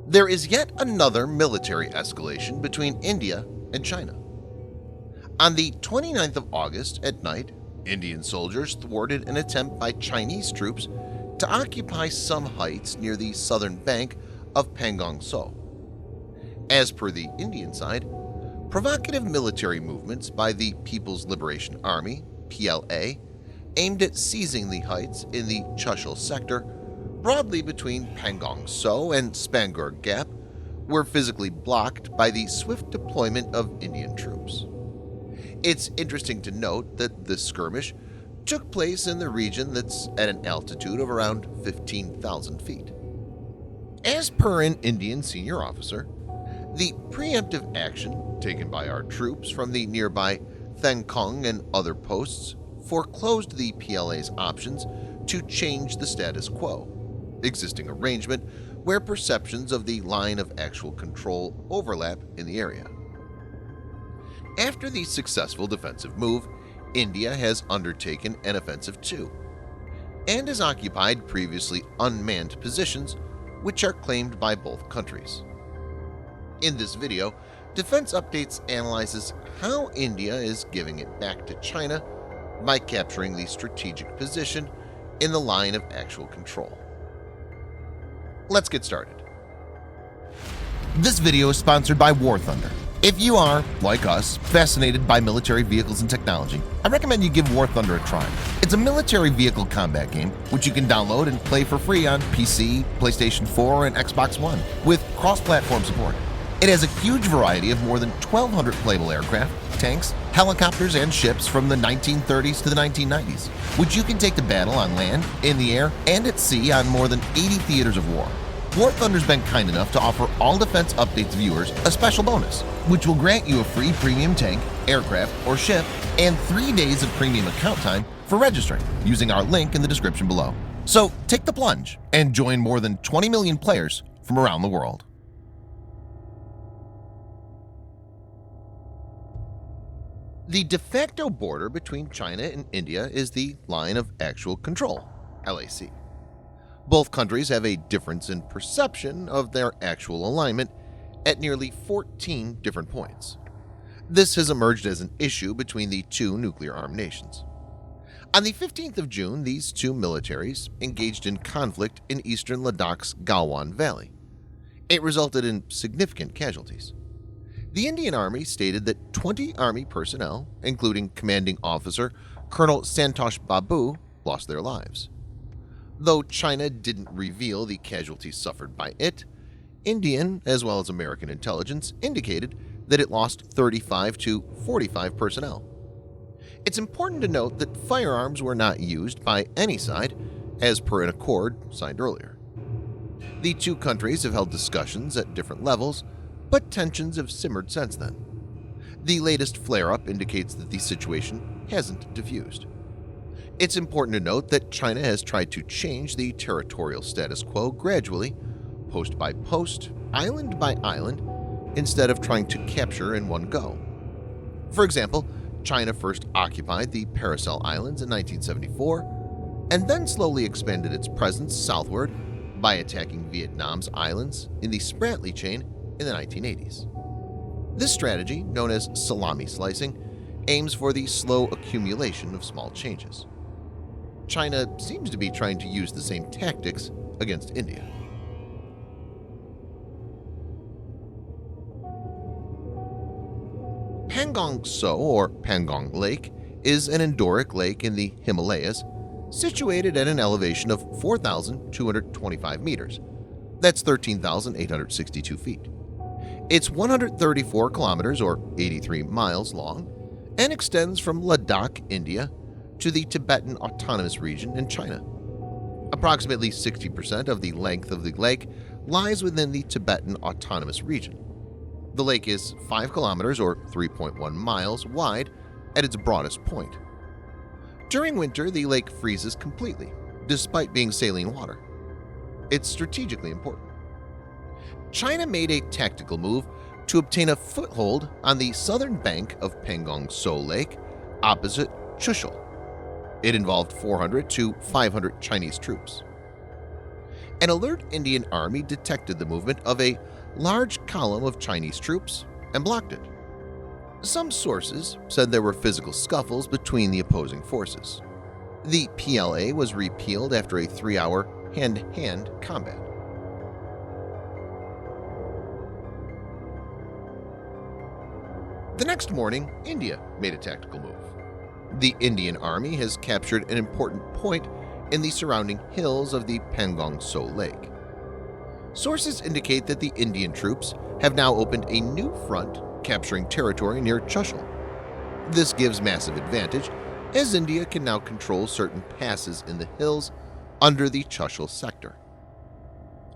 There is yet another military escalation between India and China. On the 29th of August at night, Indian soldiers thwarted an attempt by Chinese troops to occupy some heights near the southern bank of Pangong Tso. As per the Indian side, provocative military movements by the People's Liberation Army (PLA) aimed at seizing the heights in the Chushul sector broadly between Pangong Tso and Spanggur Gap were physically blocked by the swift deployment of Indian troops. It's interesting to note that this skirmish took place in the region that's at an altitude of around 15,000 feet. As per an Indian senior officer, the preemptive action taken by our troops from the nearby Thakung and other posts foreclosed the PLA's options to change the status quo existing arrangement where perceptions of the line of actual control overlap in the area. After the successful defensive move, India has undertaken an offensive too, and has occupied previously unmanned positions which are claimed by both countries. In this video, Defense Updates analyzes how India is giving it back to China by capturing the strategic position in the line of actual control. Let's get started. This video is sponsored by War Thunder. If you are, like us, fascinated by military vehicles and technology, I recommend you give War Thunder a try. It's a military vehicle combat game which you can download and play for free on PC, PlayStation 4, and Xbox One with cross-platform support. It has a huge variety of more than 1,200 playable aircraft, tanks, helicopters, and ships from the 1930s to the 1990s, which you can take to battle on land, in the air, and at sea on more than 80 theaters of war. War Thunder's been kind enough to offer all Defense Updates viewers a special bonus, which will grant you a free premium tank, aircraft, or ship, and 3 days of premium account time for registering using our link in the description below. So take the plunge and join more than 20 million players from around the world. The de facto border between China and India is the Line of Actual Control, LAC. Both countries have a difference in perception of their actual alignment at nearly 14 different points. This has emerged as an issue between the two nuclear-armed nations. On the 15th of June, these two militaries engaged in conflict in eastern Ladakh's Galwan Valley. It resulted in significant casualties. The Indian Army stated that 20 Army personnel, including Commanding Officer Colonel Santosh Babu, lost their lives. Though China didn't reveal the casualties suffered by it, Indian as well as American intelligence indicated that it lost 35 to 45 personnel. It's important to note that firearms were not used by any side, as per an accord signed earlier. The two countries have held discussions at different levels, but tensions have simmered since then. The latest flare-up indicates that the situation hasn't diffused. It's important to note that China has tried to change the territorial status quo gradually, post by post, island by island, instead of trying to capture in one go. For example, China first occupied the Paracel Islands in 1974, and then slowly expanded its presence southward by attacking Vietnam's islands in the Spratly chain in the 1980s. This strategy, known as salami slicing, aims for the slow accumulation of small changes. China seems to be trying to use the same tactics against India. Pangong Tso, or Pangong Lake, is an endorheic lake in the Himalayas, situated at an elevation of 4,225 meters. That's 13,862 feet. It's 134 kilometers or 83 miles long and extends from Ladakh, India, to the Tibetan Autonomous Region in China. Approximately 60% of the length of the lake lies within the Tibetan Autonomous Region. The lake is 5 kilometers or 3.1 miles wide at its broadest point. During winter, the lake freezes completely, despite being saline water. It's strategically important. China made a tactical move to obtain a foothold on the southern bank of Pangong Tso Lake opposite Chushul. It involved 400 to 500 Chinese troops. An alert Indian army detected the movement of a large column of Chinese troops and blocked it. Some sources said there were physical scuffles between the opposing forces. The PLA was repealed after a 3-hour hand-to-hand combat. The next morning, India made a tactical move. The Indian army has captured an important point in the surrounding hills of the Pangong Tso Lake. Sources indicate that the Indian troops have now opened a new front, capturing territory near Chushul. This gives massive advantage, as India can now control certain passes in the hills under the Chushul sector.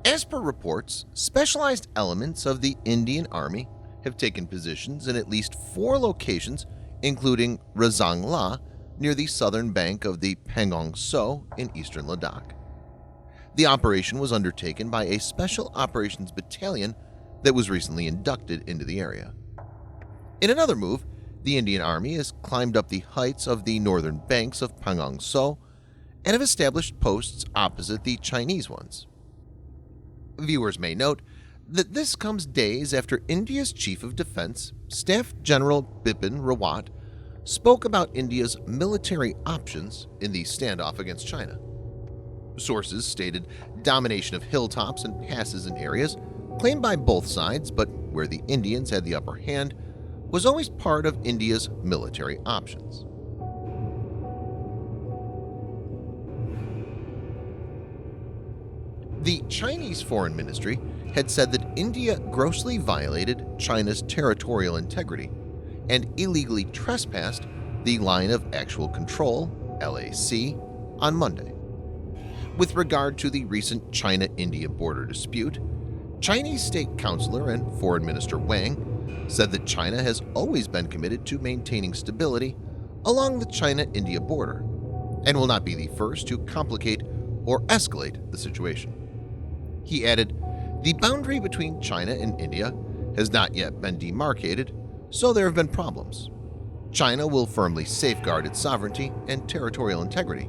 As per reports, specialized elements of the Indian Army have taken positions in at least 4 locations, including Razangla near the southern bank of the Pangong Tso in eastern Ladakh. The operation was undertaken by a Special Operations Battalion that was recently inducted into the area. In another move, the Indian Army has climbed up the heights of the northern banks of Pangong Tso and have established posts opposite the Chinese ones. Viewers may note that this comes days after India's Chief of Defense, Staff General Bipin Rawat, spoke about India's military options in the standoff against China. Sources stated domination of hilltops and passes in areas claimed by both sides, but where the Indians had the upper hand, was always part of India's military options. The Chinese Foreign Ministry had said that India grossly violated China's territorial integrity and illegally trespassed the Line of Actual Control (LAC) on Monday. With regard to the recent China-India border dispute, Chinese State Councilor and Foreign Minister Wang said that China has always been committed to maintaining stability along the China-India border and will not be the first to complicate or escalate the situation. He added, "The boundary between China and India has not yet been demarcated, so there have been problems. China will firmly safeguard its sovereignty and territorial integrity,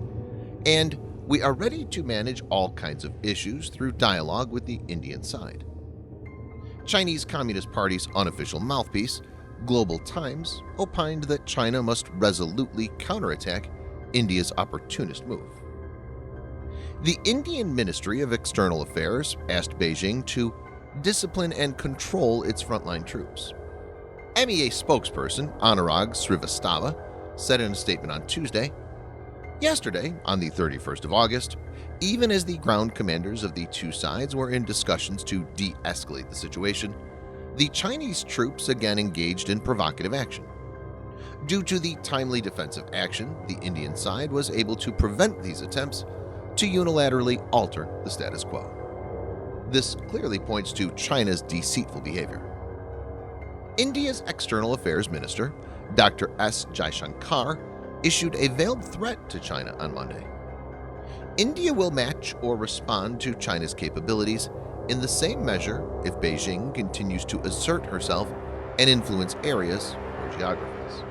and we are ready to manage all kinds of issues through dialogue with the Indian side." Chinese Communist Party's unofficial mouthpiece, Global Times, opined that China must resolutely counterattack India's opportunist move. The Indian Ministry of External Affairs asked Beijing to discipline and control its frontline troops. MEA spokesperson Anurag Srivastava said in a statement on Tuesday, "Yesterday, on the 31st of August, even as the ground commanders of the two sides were in discussions to de-escalate the situation, the Chinese troops again engaged in provocative action. Due to the timely defensive action, the Indian side was able to prevent these attempts to unilaterally alter the status quo." This clearly points to China's deceitful behavior. India's External Affairs Minister, Dr. S. Jaishankar, issued a veiled threat to China on Monday. India will match or respond to China's capabilities in the same measure if Beijing continues to assert herself and influence areas or geographies.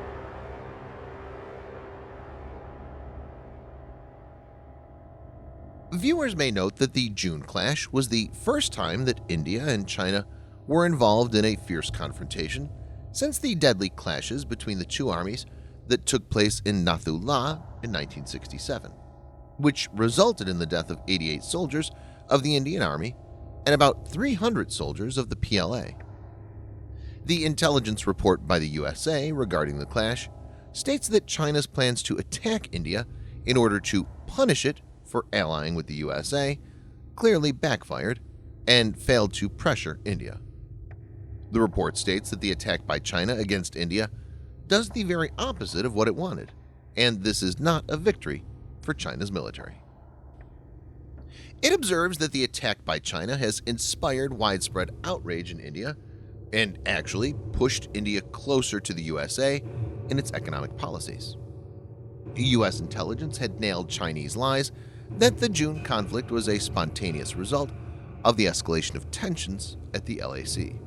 Viewers may note that the June clash was the first time that India and China were involved in a fierce confrontation since the deadly clashes between the two armies that took place in Nathu La in 1967, which resulted in the death of 88 soldiers of the Indian Army and about 300 soldiers of the PLA. The intelligence report by the USA regarding the clash states that China's plans to attack India in order to punish it for allying with the USA clearly backfired and failed to pressure India. The report states that the attack by China against India does the very opposite of what it wanted, and this is not a victory for China's military. It observes that the attack by China has inspired widespread outrage in India and actually pushed India closer to the USA in its economic policies. U.S. intelligence had nailed Chinese lies that the June conflict was a spontaneous result of the escalation of tensions at the LAC.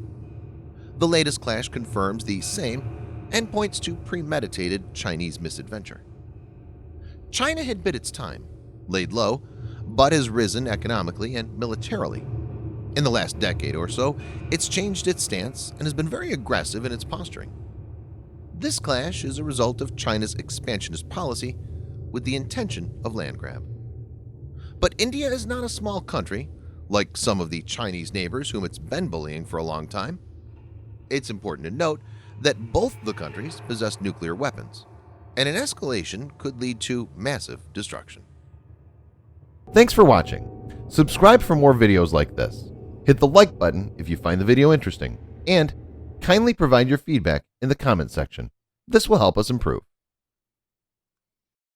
The latest clash confirms the same and points to premeditated Chinese misadventure. China had bid its time, laid low, but has risen economically and militarily. In the last decade or so, it's changed its stance and has been very aggressive in its posturing. This clash is a result of China's expansionist policy with the intention of land grab. But India is not a small country, like some of the Chinese neighbors whom it's been bullying for a long time. It's important to note that both the countries possess nuclear weapons, and an escalation could lead to massive destruction. Thanks for watching. Subscribe for more videos like this. Hit the like button if you find the video interesting, and kindly provide your feedback in the comment section. This will help us improve.